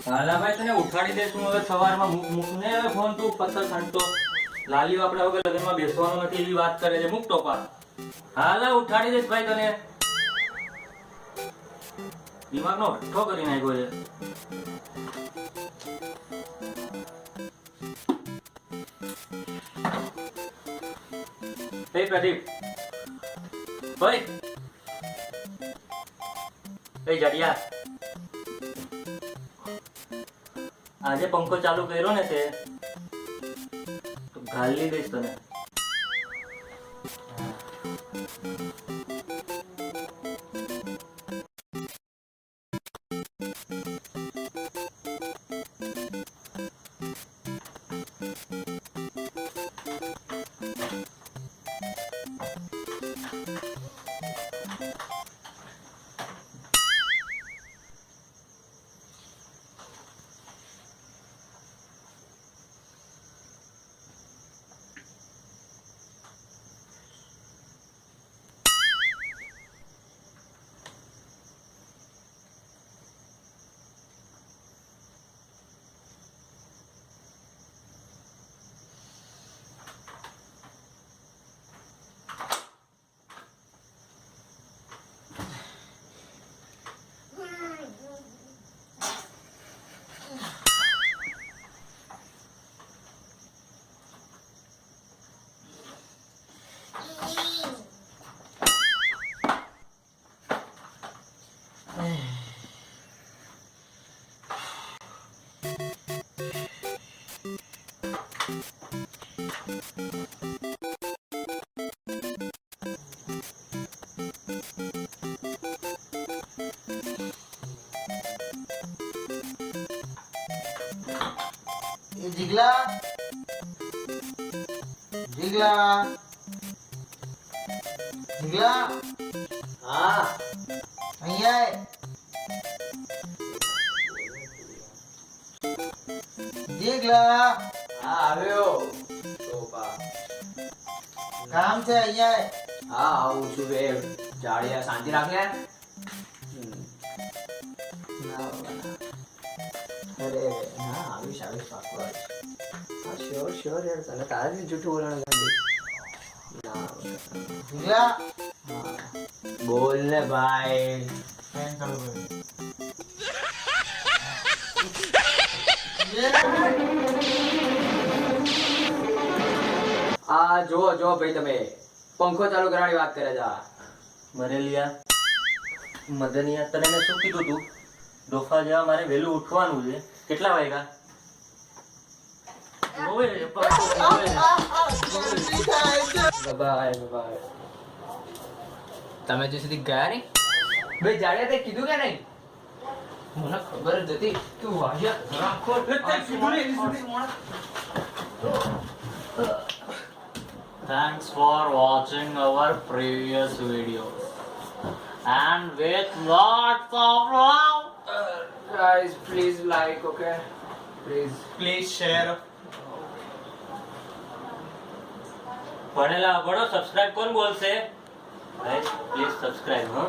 હાલા ભાઈ તને ઉઠાડી દઈશ હું હવે સવારમાં મૂક ને હવે ફોન તું પથ્થર ખાંડતો લાલીઓ આપણે વગર લગ્નમાં બેસવાનું નથી એવી વાત કરે છે મૂક ટોપા હાલા ઉઠાડી દઈશ ભાઈ તને દિમાગનો હઠ્ઠો કરી નાખ્યો છે એ પ્રદીપ ભાઈ એ જડિયા આજે પંખો ચાલુ કર્યો ને તે તો ગાલી દઈશ તને જીગલા જીગલા જીગલા હા અહીંયા જીગલા હા આવ્યો ટોપા કામ છે અહીંયા હા આવું છું બે જાડિયા શાંતિ રાખ લે અરે ના આવીશ પાકું આવીશ હા શ્યોર યાર તને તારે જ જૂઠું બોલવાનું ગાંધી ના જીગલા હા બોલ ને ભાઈ ફેન ચાલુ કર આ જો ભાઈ તમે પંખો ચાલુ કરવાની વાત કરે છે મરેલિયા મદનિયા તને મેં શું કીધું તું ડોફા જેવા મારે વહેલું ઉઠવાનું છે કેટલા વાગ્યા બાય તમે જે સુધી ગયા નહીં ભાઈ જાડ્યા તે કીધું કે નહીં મને ખબર જ હતી તું વાજ્યા રાખો Thanks for watching our previous videos and with lots of love. guys please like okay Please share. ભણેલા ભણો સબસ્ક્રાઇબ કોણ બોલશે ગાઈસ પ્લીઝ સબસ્ક્રાઇબ હા